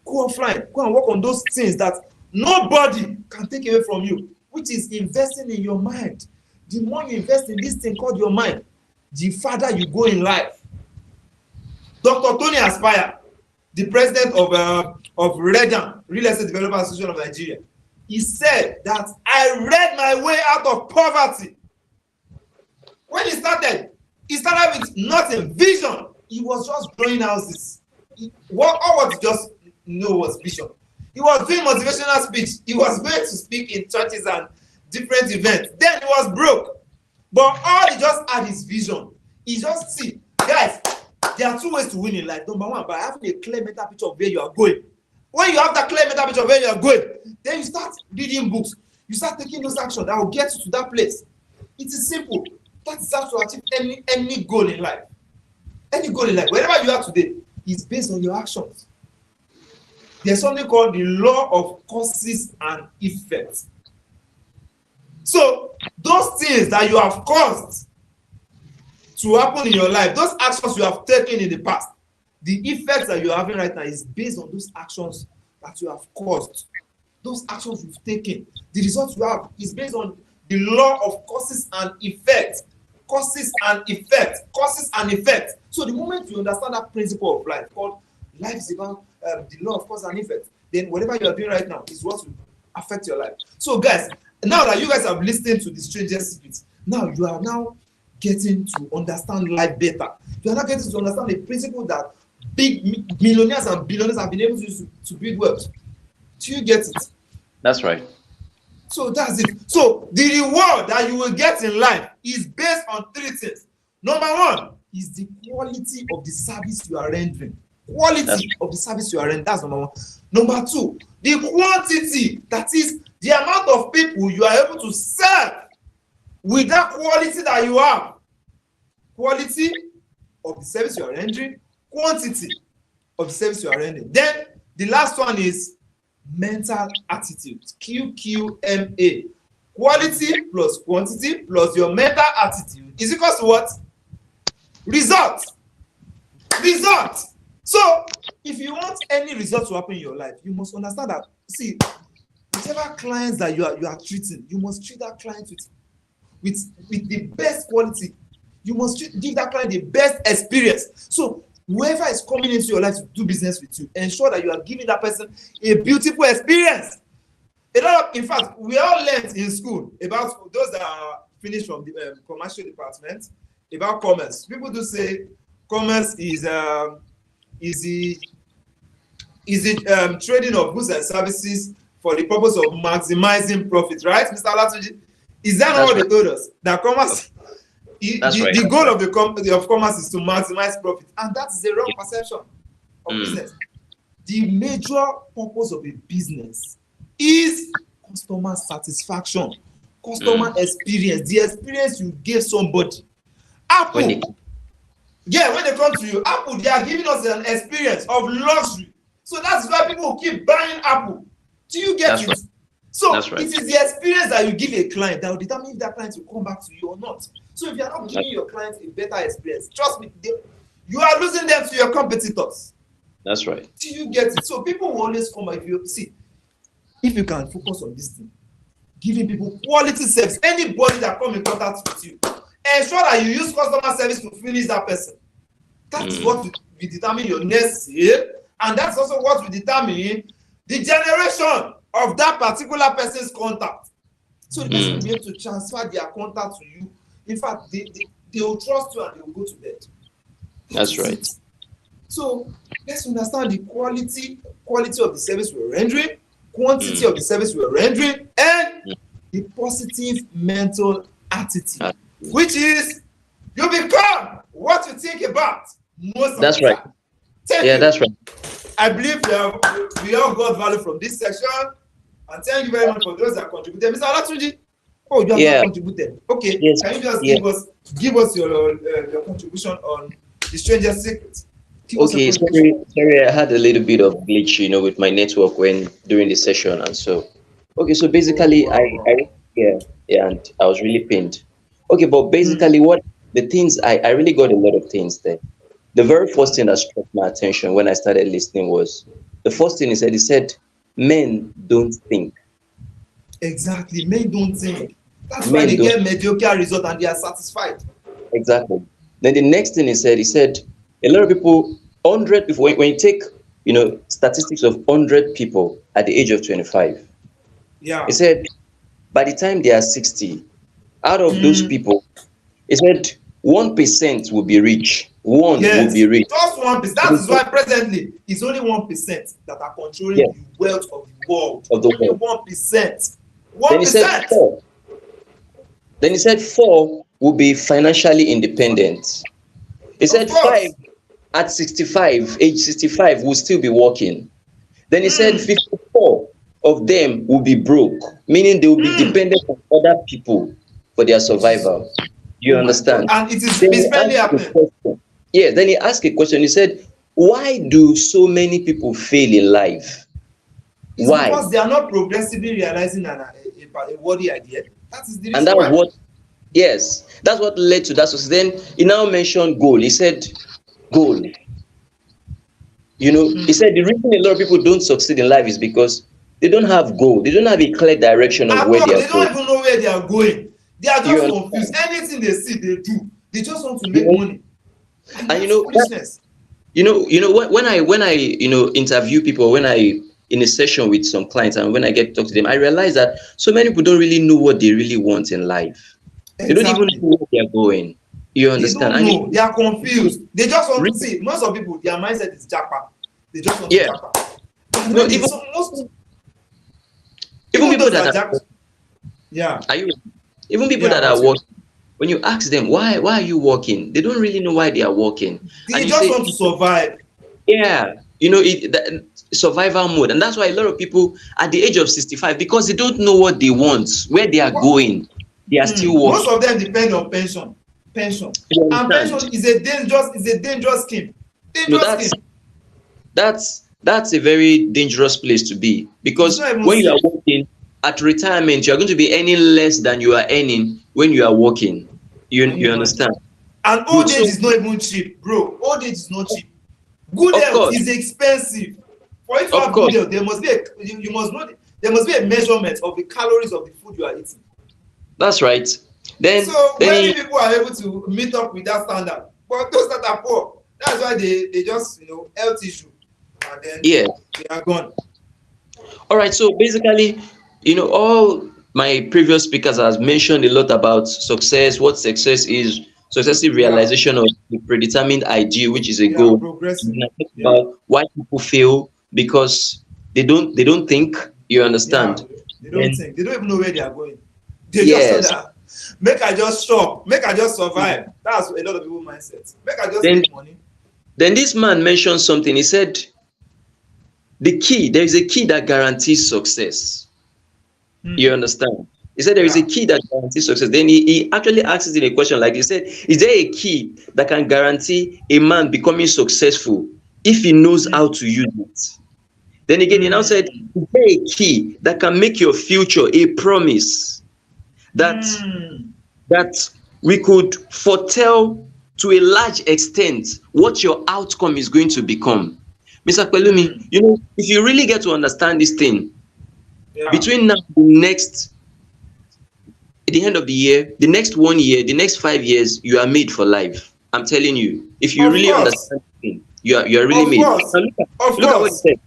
Go offline. Go and work on those things that nobody can take away from you, which is investing in your mind. The more you invest in this thing called your mind, the farther you go in life. Dr. Tony Aspire, the president of Redan, Real Estate Developers Association of Nigeria, he said that I read my way out of poverty. When he started with nothing, vision. He was just growing houses. All what just know was vision. He was doing motivational speech. He was going to speak in churches and different events. Then he was broke. But all he just had is vision. He just see, guys, there are two ways to win in life. Number one, by having a clear mental picture of where you are going. When you have that clear mental picture of where you are going, then you start reading books. You start taking those actions that will get you to that place. It is simple. That is how to achieve any goal in life. Any goal in life, wherever you are today, is based on your actions. There's something called the law of causes and effects. So those things that you have caused to happen in your life, those actions you have taken in the past, the effects that you are having right now is based on those actions that you have caused. those actions you've taken, the results you have is based on the law of causes and effects. Causes and effects. Causes and effects. So the moment you understand that principle of life, called life is about the law of cause and effect, then whatever you are doing right now is what will affect your life. So guys, now that you guys have listened to the Strangest Secrets, now you are now getting to understand life better. You are now getting to understand the principle that big millionaires and billionaires have been able to use to build wealth. Do you get it? That's right. So that's it. So the reward that you will get in life is based on three things. Number one is the quality of the service you are rendering. Quality of the service you are rendering. That's number one. Number two, the quantity, that is the amount of people you are able to serve with that quality that you have. Quality of the service you are rendering, quantity of the service you are rendering. Then the last one is mental attitude. QQMA. Quality plus quantity plus your mental attitude is equal to what? Result. Result. So if you want any result to happen in your life, you must understand that, see, whichever clients that you are treating, you must treat that client with the best quality. You must give that client the best experience. So whoever is coming into your life to do business with you, ensure that you are giving that person a beautiful experience. In fact, we all learned in school about those that are finished from the commercial department about commerce. People do say commerce is the trading of goods and services for the purpose of maximizing profit, right, Mr. Olatunji? Is that not what they told us? That commerce, the goal of commerce is to maximize profit, and that's the wrong perception of business. The major purpose of a business is customer satisfaction, customer experience, the experience you give somebody. Apple, when they come to you, Apple, they are giving us an experience of luxury. So that's why people keep buying Apple. Do you get it? Right. So it is the experience that you give a client that will determine if that client will come back to you or not. So if you are not giving your clients a better experience, trust me, you are losing them to your competitors. That's right. Do you get it? So people will always come if you see, if you can focus on this thing, giving people quality service, anybody that come in contact with you, ensure that you use customer service to finish that person. That's what will determine your next sale, and that's also what will determine the generation of that particular person's contact. So the person will be able to transfer their contact to you. In fact, they will trust you and they will go to bed. That's right. So let's understand the quality of the service we're rendering, quantity of the service we're rendering, and the positive mental attitude, which is you become what you think about most of That's the time. Right. That's right. I believe we all got value from this section, and thank you very much for those that contributed. Mr. Olatunji, you have not contributed. Okay, yes. Can you just give us your contribution on the Strangest Secrets? Okay, sorry, I had a little bit of glitch, with my network during the session, and so. Okay, so basically, and I was really pained. Okay, but basically, what the things I really got a lot of things there. The very first thing that struck my attention when I started listening was the first thing he said, men don't think. Exactly, men don't think. That's why they get mediocre result and they are satisfied. Exactly. Then the next thing he said, a lot of people, 100 people, when you take, statistics of 100 people at the age of 25, he said, by the time they are 60, out of those people, he said 1% will be rich. Will be rich. Just 1%. That is why presently it's only 1% that are controlling the wealth of the world. Only 1%. 1%. Then he said 4 will be financially independent. He said 5 at 65, age 65, will still be working. Then he said 54 of them will be broke, meaning they will be dependent on other people for their survival. You understand? And it is basically happening. Yeah, then he asked a question. He said, why do so many people fail in life? It's why? Because they are not progressively realizing a worthy idea. That is the reason. And that was what, that's what led to that. So then he now mentioned goal. He said, goal. He said the reason a lot of people don't succeed in life is because They don't have goal. They don't have a clear direction of At where all, they are they going. don't even know where they are going. They are You just understand? confused. Anything they see, they do. They just want to You make know? money. And And that's foolishness. when I interview people, when I in a session with some clients, and when I get to talk to them, I realize that so many people don't really know what they really want in life. They don't even Exactly. know where they are going. You They understand? don't And know. They are confused. They just want to really, see. Most of people, their mindset is japa. They just want to yeah, japa. And no, when they so most even even people those that that are japa, yeah, are you even people yeah, that I'm are with you. working, when you ask them why are you working, they don't really know why they are working. And They you just say, want to survive. yeah, survival mode. And that's why a lot of people at the age of 65, because they don't know what they want, where they are What? going, they are still Most working. of them depend on pension. Pension. You And understand? pension is a dangerous scheme. No, Dangerous that's scheme. that's a very dangerous place to be, It's because not even when you are safe. working at retirement, you are going to be earning less than you are earning when you are working. you Can you you imagine? understand? And Good. old age So is not even cheap, bro. Old age is not cheap. Good of health course, is expensive. For you to of have good course, health, there must be you must know there must be a measurement of the calories of the food you are eating. that's right. then So then many he, people are able to meet up with that standard. But those that are poor, that's why they just health issue and then yeah. they are gone. All right, so basically, all my previous speakers has mentioned a lot about success, what success is, successive Yeah, realization of the predetermined ideal, which is a yeah, goal. And progressing. then I talk Yeah, about why people fail because they don't think. You yeah. understand? They don't Then think. They don't even know where they are going. They just know yes, that make I just shop, make I just survive. That's a lot of people mindset. Make I just then make money. then this man mentioned something. He said there is a key that guarantees success. You understand? He said there is a Yeah. key that guarantees success. Then he actually asks it in a question like he said, is there a key that can guarantee a man becoming successful if he knows how to use it? Then again, he now said, is there a key that can make your future a promise that that we could foretell to a large extent what your outcome is going to become? Mr. Pelumi, if you really get to understand this thing, Yeah. between now and the end of the year, the next 1 year, the next 5 years, you are made for life. I'm telling you, if you Of really course. understand the thing, you are really Of made. course. Now Of look at what he course. said.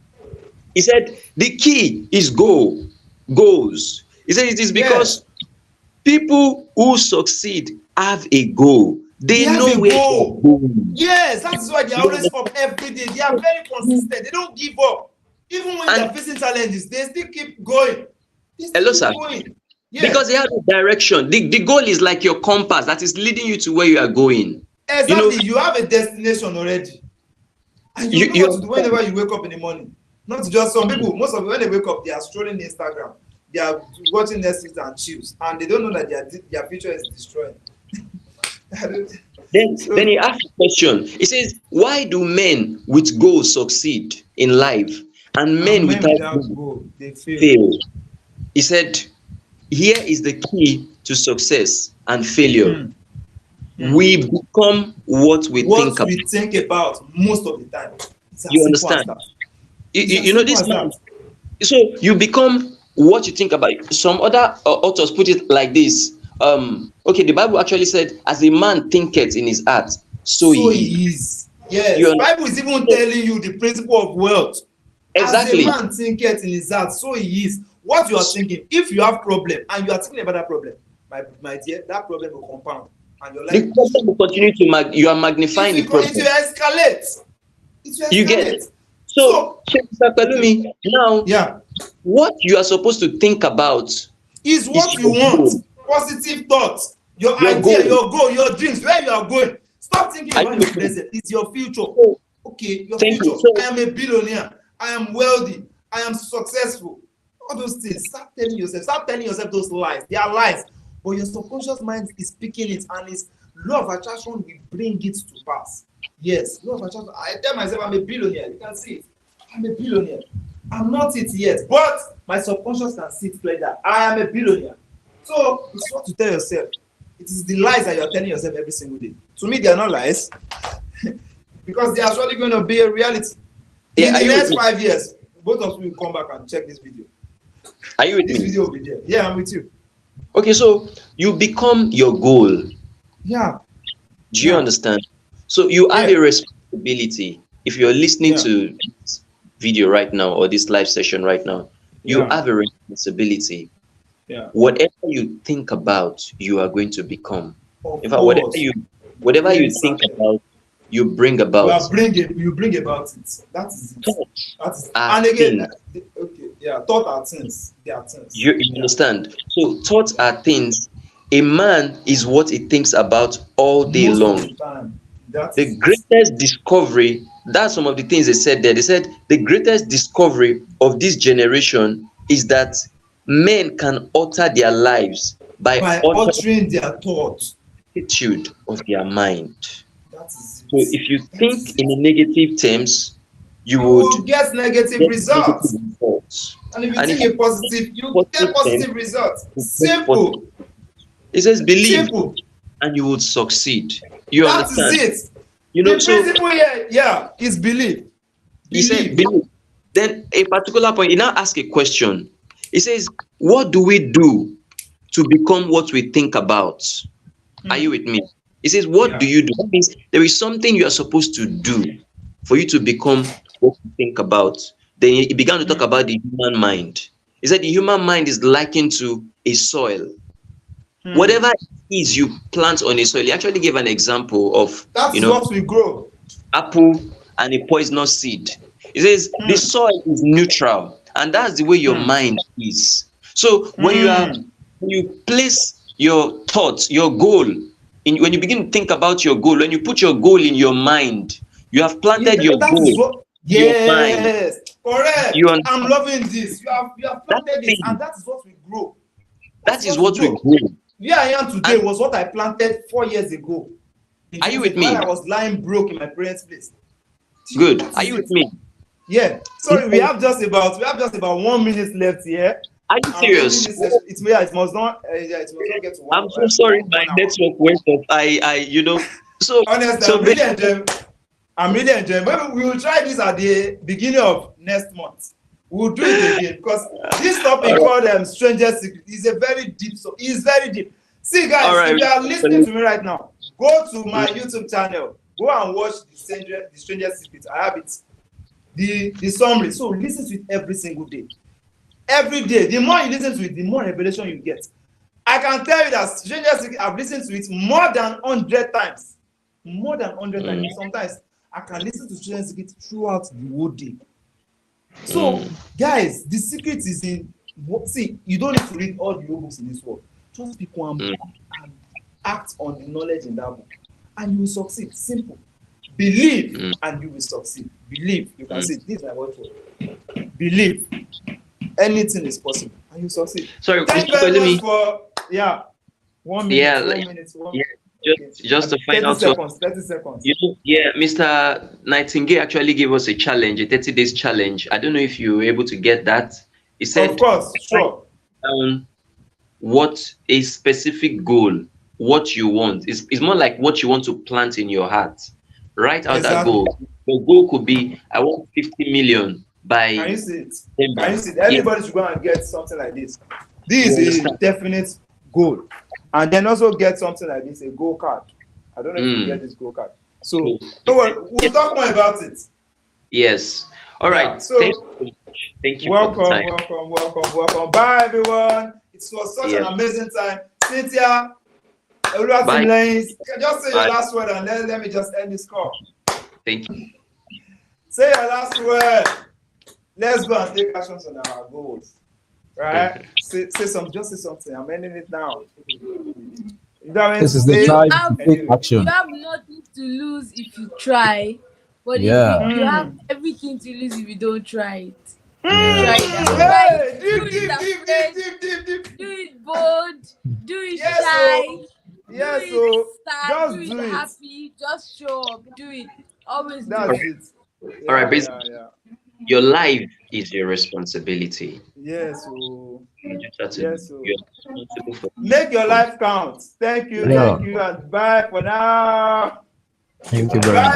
He said the key is goals. He said it is Yes. because people who succeed have a goal. They They have know a where they are goal. going. Yes, that's why they are You always up understand? every day. They are very consistent. They don't give up. Even when they are And facing challenges, they still keep going. They still hello, keep sir. going. Yeah. Because they have a direction. The goal is like your compass that is leading you to where you are going. You know, Exactly. You have a destination already. And you know you what to do understand? whenever you wake up in the morning. Not just some people, most of them, when they wake up, they are strolling Instagram. They are watching Netflix and chills. And they don't know that their future is destroyed. Then So, he asked a question. He says, why do men with goals succeed in life and and men men without without goals goal, they fail. fail? He said, here is the key to success and failure. Hmm. Hmm. We become what we What think about. we think about most of the time. It's as You simple as understand? that. It's as You know simple this as man. that. So you become what you think about. Some other authors put it like this. Okay, the Bible actually said, as a man thinketh in his heart, so So he is. he is. You Yes. understand? Bible is even So, telling you the principle of wealth. As a exactly. man thinketh in his heart, so he is. What you are thinking, if you have problem and you are thinking about that problem, my dear, that problem will compound and your life The will be problem destroyed. will continue to you are magnifying the It will problem. escalate. It will You get. escalate. So, So, Mr. okay, Pelumi, now yeah, what you are supposed to think about is is what you your want. goal. Positive thoughts, your Your idea, goal. your goal, your dreams, where you are going. Stop thinking Are you about your with me? present. It's your future. So, Okay, your thank you. future. I So, am a billionaire. I am wealthy. I am successful. All those things. Stop telling yourself those lies. They are lies. But your subconscious mind is speaking it, and its law of attraction will bring it to pass. Yes, law of attraction. I tell myself I'm a billionaire. You can see it. I'm a billionaire. I'm not it yet, but my subconscious can see it clearly that I am a billionaire. So it's what to tell yourself. It is the lies that you are telling yourself every single day. To me, they are not lies because they are surely going to be a reality. yeah, In are the you with next me? 5 years, both of you will come back and check this video. Are you with This me? video will be there. Yeah, I'm with you. Okay, so you become your goal. Yeah. Do you Yeah. understand? So you have Yeah. a responsibility. If you're listening Yeah. to this video right now or this live session right now, you Yeah. have a responsibility. Yeah. Whatever you think about, you are going to become. Of In fact, course. whatever Very you think certain. about, you bring You about. are bring it. You bring about it. That is it. Thoughts That is. are And again, things. okay. Yeah. Thought are things. They are things. You Yeah. understand? So thoughts are things. A man is what he thinks about all day Most of long. the time, that The is it. greatest discovery, that's some of the things they said there. They said the greatest discovery of this generation is that men can alter their lives by By altering altering their thoughts. the attitude of their mind. That is So it. if you That think is in it. a negative terms, you You would will get negative get negative results. results. And if you And if think you a positive, you think get positive terms, positive results. you get Simple. positive. It says believe Simple. and you would succeed. You That is understand? it. You know, The so principle here, yeah, is belief. he said Believe. believe. Then a particular point, he now asked a question. He says, what do we do to become what we think about? Are you with me? He says, what do Yeah. you do? That means there is something you are supposed to do for you to become what you think about. Then he began to talk about the human mind. He said the human mind is likened to a soil. Whatever it is you plant on a soil, he actually gave an example of, That is what we grow. apple and a poisonous seed. He says the soil is neutral, and that's the way your mind is. So when you place your thoughts, your goal, when you begin to think about your goal, when you put your goal in your mind, you have planted your That is goal what. in your mind. Yes, You correct. I'm understand? loving this. You have That planted it, and thing, that is what we grow. That that is is what we what we grow. grow. Where I am today And was what I planted 4 years ago. are you with While me? I was lying broke in my parents' place. Good. That Are is you with it. me? Yeah. Sorry, we have just about 1 minute left here. Are you I'm ending serious? this session. It must not get to I'm so sorry, my 1 hour. network went off. So Honestly, so I'm really enjoying. Maybe we will try this at the beginning of next month. We'll do it again because this topic called Strangest Secret is a very deep. So it's very deep. See, all guys, right. if you are listening to me right now, go to my YouTube channel. Go and watch the Strangest Secret. I have it. The summary. So listen to it every single day. Every day. The more you listen to it, the more revelation you get. I can tell you that Strangest Secret, I've listened to it more than 100 times. More than 100 times. Sometimes I can listen to Strangest Secret throughout the whole day. So, guys, the secret is in see, you don't need to read all the whole books in this world. Just pick one book and act on the knowledge in that book, and you will succeed. Simple. Believe and you will succeed. Believe. You can see this is my word for it. Believe. Anything is possible and you succeed. Sorry, Thank you Mr. very Pelumi. much for 1 minute. Yeah, 1 minute. just to find 30 out. seconds. 30 seconds. Mr. Nightingale actually gave us a challenge, a 30 days challenge. I don't know if you were able to get that. He said, Of course, sure. down what a specific goal, what you want. It's more like what you want to plant in your heart. Write out that Exactly. goal. The goal could be, I want 50 million by Can you see it? December. Can you see it? Everybody should go and get something like this. This You is a understand? definite goal. And then also get something like this, a goal card. I don't know if you get this goal card. So don't worry, we'll talk more about it. Yes. All right. Yeah, so Thank you welcome, for the time. welcome. Bye, everyone. It was such an amazing time. Cynthia, Bye. just say your last word and let me just end this call. Thank you. Say your last word. Let's go and take actions on our goals. Right? Say something. I'm ending it now. This is the time to take action. You have nothing to lose if you try, but you have everything to lose if you don't try it. Try it. Do it bold. Do it shy. Yes, do it so sad. just Do do it it. happy. Just show up. Do it. Always do That's it. it. All right, basically, your life is your responsibility. Yes, so You're responsible for make your life count. Thank you, and bye for now. Thank you very much.